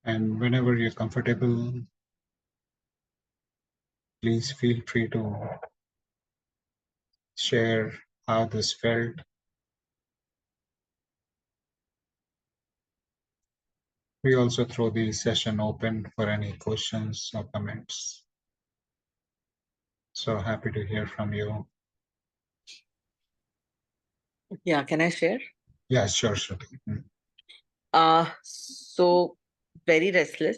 And whenever you're comfortable, please feel free to share how this felt. We also throw the session open for any questions or comments. So happy to hear from you. Yeah, can I share? Yeah, sure, Shruti. So very restless.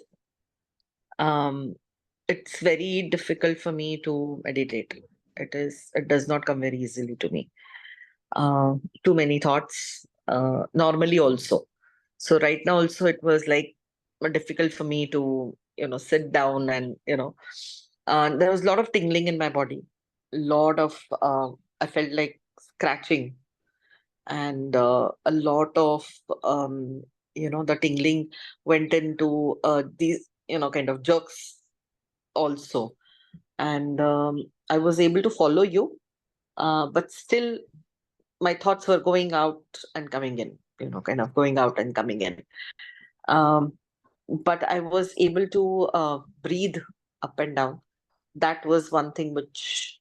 It's very difficult for me to meditate. It does not come very easily to me. Too many thoughts, normally also. So right now also it was like difficult for me to, sit down and, there was a lot of tingling in my body. Lot of, I felt like scratching and a lot of, the tingling went into these, kind of jerks also. And I was able to follow you, but still my thoughts were going out and coming in, kind of going out and coming in. Um, but I was able to breathe up and down. That was one thing which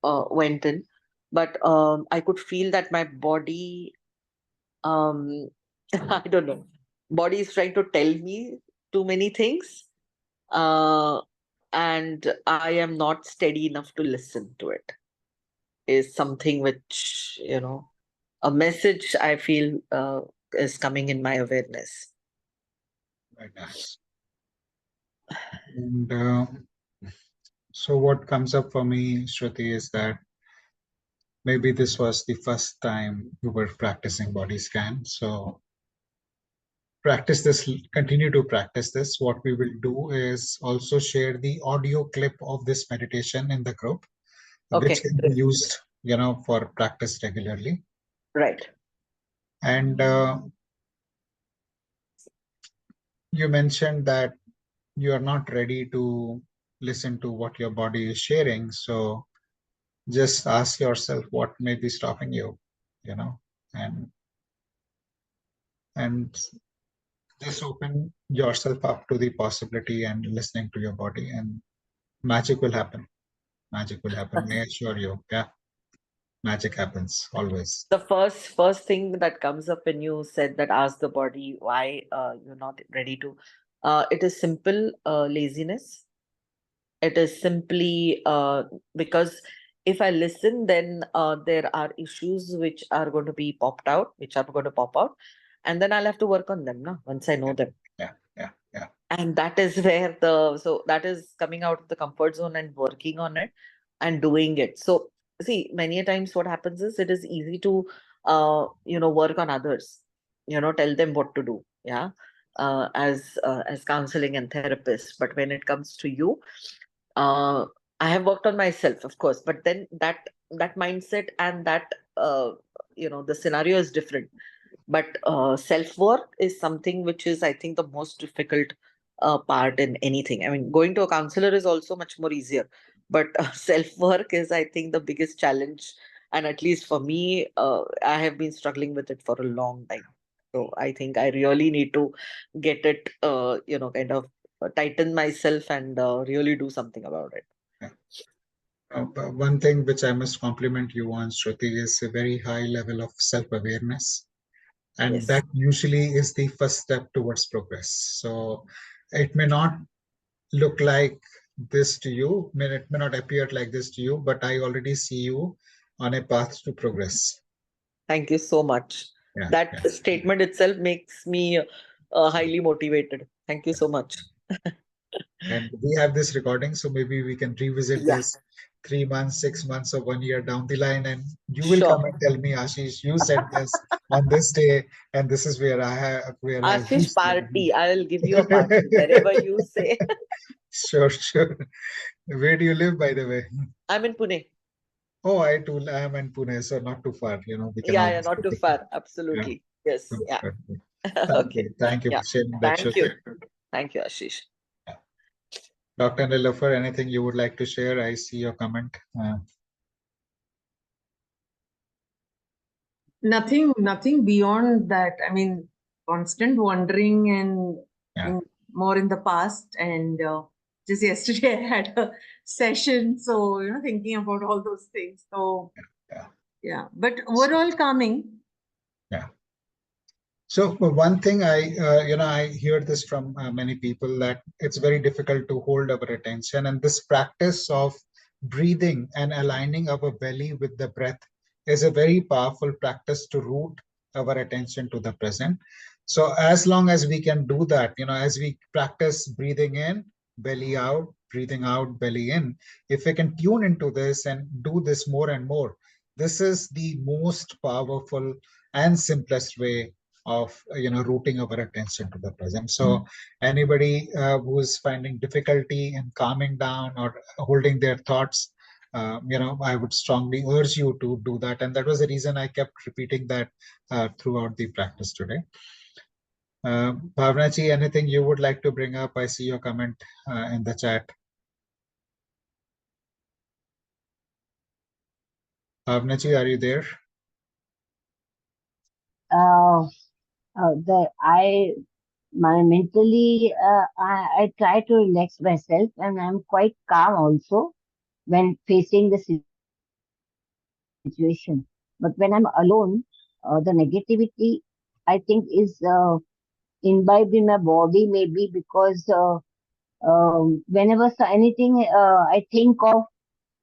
went in. But I could feel that my body, I don't know, body is trying to tell me too many things. Uh, and I am not steady enough to listen to it, is something which, a message I feel is coming in my awareness. Very nice. And so what comes up for me, Shruti, is that maybe this was the first time you were practicing body scan. So practice this, continue to practice this. What we will do is also share the audio clip of this meditation in the group, which Okay, can be used, for practice regularly. right. And you mentioned that you are not ready to listen to what your body is sharing. So just ask yourself what may be stopping you, and and just open yourself up to the possibility and listening to your body, and magic will happen. Magic will happen. May I assure you. Yeah, magic happens always. The first thing that comes up when you said that, ask the body why you're not ready to. It is simple laziness. It is simply because if I listen, then there are issues which are going to be popped out, which are going to pop out, and then I'll have to work on them, no? Once I know Yeah, them. yeah, yeah, yeah. And that is where so that is coming out of the comfort zone and working on it and doing it. So see, many a times what happens is it is easy to work on others, tell them what to do, yeah, as counseling and therapists. But when it comes to you, uh, I have worked on myself, of course, but then that mindset and that the scenario is different. But self work is something which is, I think, the most difficult part in anything. I mean, going to a counselor is also much more easier, but self work is, I think, the biggest challenge. And at least for me, I have been struggling with it for a long time. So I think I really need to get it, kind of tighten myself and really do something about it. Yeah. But one thing which I must compliment you on, Shruti, is a very high level of self-awareness. And Yes. that usually is the first step towards progress. So it may not look like this to you, it may not appear like this to you, but I already see you on a path to progress. Thank you so much. Yeah, yeah, That statement itself makes me highly motivated. Thank you yeah. so much. And we have this recording, so maybe we can revisit Yeah, this 3 months, 6 months, or 1 year down the line, and you will come sure. and tell me, Ashish, you said this on this day, and this is where I have where I Ashish reached. party. I will give you a party wherever you say. Sure, sure. Where do you live, by the way? I'm in Pune. Oh, I too am in Pune, so not too far. We can Yeah, yeah, always not go too together. far. Yeah. Absolutely. Yes. Good, Yeah. good, good. Thank Okay. you. Thank you Yeah. for sharing that, Thank Shruti. you. Thank you, Ashish. Yeah. Dr. Nilofer, anything you would like to share? I see your comment. Nothing beyond that. I mean, constant wondering and Yeah. more in the past. And just yesterday I had a session, so thinking about all those things. So yeah, but overall calming. Yeah. So one thing I hear this from many people that it's very difficult to hold our attention, and this practice of breathing and aligning our belly with the breath is a very powerful practice to root our attention to the present. So as long as we can do that, as we practice breathing in, belly out, breathing out, belly in, if we can tune into this and do this more and more, this is the most powerful and simplest way of rooting our attention to the present. So anybody who is finding difficulty in calming down or holding their thoughts, I would strongly urge you to do that. And that was the reason I kept repeating that throughout the practice today. Bhavnaji, anything you would like to bring up? I see your comment in the chat. Bhavnaji, are you there? My mentally, I try to relax myself, and I'm quite calm also when facing the situation. But when I'm alone, the negativity, I think, is imbibed in my body, maybe because whenever anything I think of,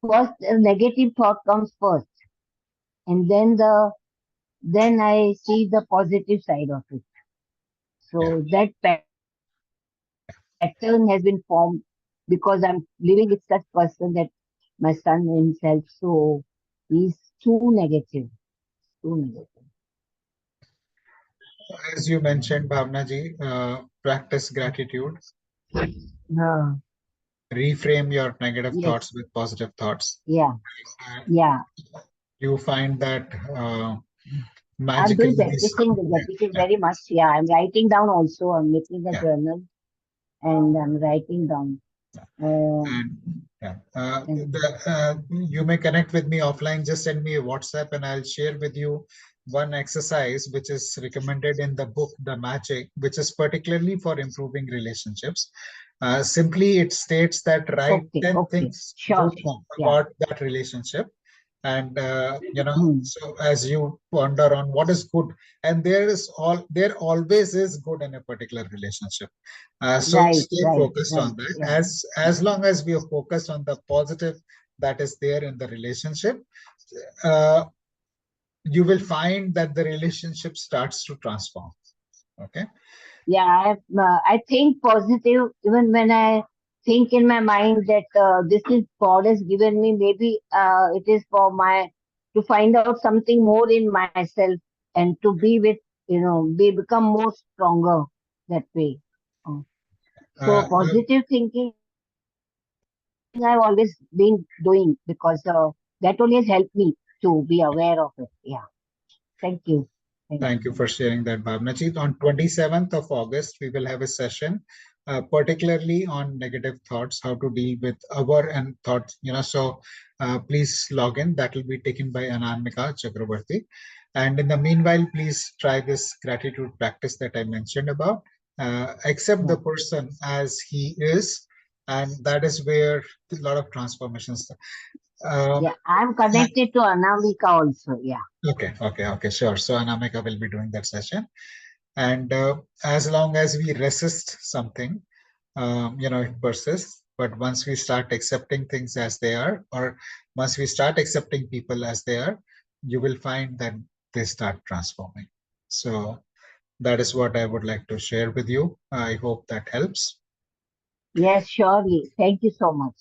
first a negative thought comes first, and then I see the positive side of it. Yeah. So that pattern has been formed because I'm living with such person that my son himself, so he's too negative, too negative. As you mentioned, Bhavnaji, practice gratitude. Uh, Reframe your negative yes, thoughts with positive thoughts. yeah, And yeah. you find that I'm magically doing this. practicing the gratitude Yeah, very much. Yeah, I'm writing down also. I'm making a yeah, journal and I'm writing down. yeah. Um, And yeah, and you may connect with me offline. Just send me a WhatsApp, and I'll share with you one exercise which is recommended in the book The Magic, which is particularly for improving relationships. Simply, it states that write okay, 10 okay, things sure, good sure. Yeah. about that relationship. And Hmm. so as you ponder on what is good, and there always is good in a particular relationship. So Right, stay right, focused right. on that. Yeah, As long as we are focused on the positive that is there in the relationship, uh, you will find that the relationship starts to transform. Okay. yeah. I think positive even when I think in my mind that this is God has given me. Maybe it is for my to find out something more in myself and to be with become more stronger that way. Uh, So Now, positive thinking I've always been doing because that only has helped me to be aware of it. Yeah. Thank you. Thank you. thank you for sharing that, Bhavnaji. On 27th of August, we will have a session, particularly on negative thoughts, how to deal with our and thoughts. So please log in. That will be taken by Anamika Chakrabarti. And in the meanwhile, please try this gratitude practice that I mentioned about. Accept the Yeah. person as he is, and that is where a lot of transformations. Um, Yeah. I'm connected to Anamika also. Yeah. okay, sure. So Anamika will be doing that session. And as long as we resist something, it persists. But once we start accepting things as they are, or once we start accepting people as they are, you will find that they start transforming. So that is what I would like to share with you. I hope that helps. Yes, surely. Thank you so much.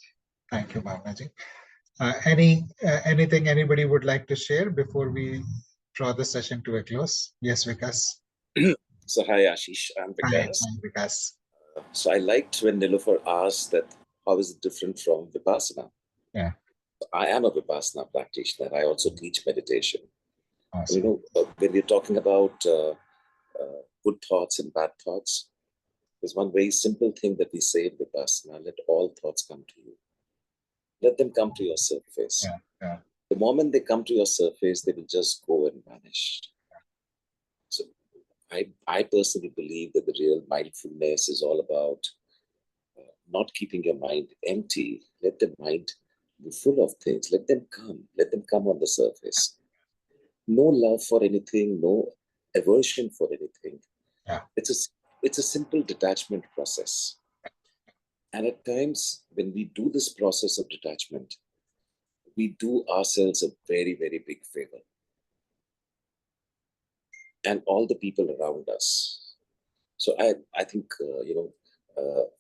Thank you, Bhavnaji. Anything anybody would like to share before we draw the session to a close? Yes, Vikas. So hi Ashish, I'm Hi, Vikas. Vikas. So I liked when Nilofer asked that how is it different from Vipassana? Yeah, I am a Vipassana practitioner. I also teach meditation. awesome. When we're talking about good thoughts and bad thoughts, there's one very simple thing that we say in Vipassana: let all thoughts come to you. Let them come to your surface. Yeah, yeah, The moment they come to your surface, they will just go and vanish. So I personally believe that the real mindfulness is all about not keeping your mind empty. Let the mind be full of things. Let them come on the surface. No love for anything, no aversion for anything. Yeah. It's a simple detachment process. And at times, when we do this process of detachment, we do ourselves a very, very big favor. And all the people around us. So I think,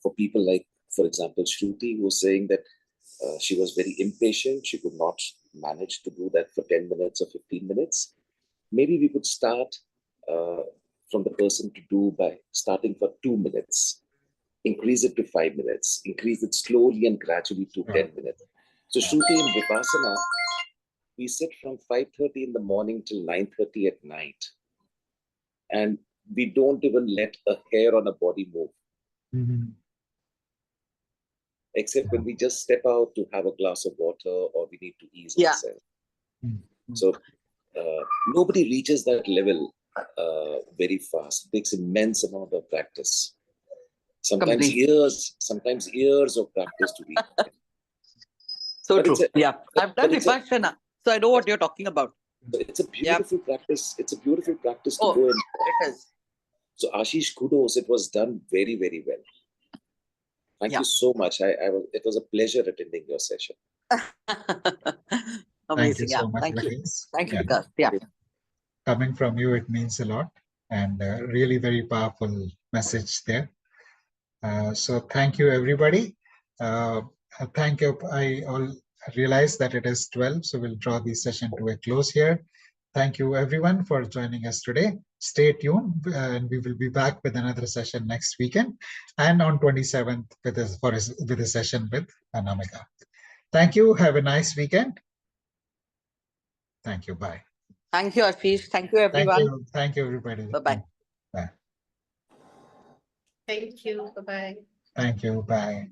for people like, for example, Shruti was saying that she was very impatient. She could not manage to do that for 10 minutes or 15 minutes. Maybe we could start from the person to do by starting for 2 minutes, increase it to 5 minutes, increase it slowly and gradually to 10 minutes. So Shruti, in Vipassana, we sit from 5:30 in the morning till 9:30 at night. And we don't even let a hair on a body move. Except when we just step out to have a glass of water or we need to ease ourselves. So nobody reaches that level very fast. It takes immense amount of practice. Sometimes years of practice to reach. So But true. I've done Vipassana, so I know what you're talking about. It's a beautiful practice. It's a beautiful practice to Oh, go in. it is. So Ashish, kudos. It was done very, very well. Thank you so much. It was a pleasure attending your session. Amazing. Thank you so much, Thank you. Vikas. Thank you, Vikas. Coming from you, it means a lot, and really very powerful message there. So thank you, everybody. Thank you. I realize that it is 12, so we'll draw the session to a close here. Thank you, everyone, for joining us today. Stay tuned, and we will be back with another session next weekend, and on 27th with a session with Anamika. Thank you. Have a nice weekend. Thank you. Bye. Thank you, Ashish. Thank you, everyone. Thank you, everybody. Bye-bye. Bye. Thank you. Bye-bye. Thank you. Bye.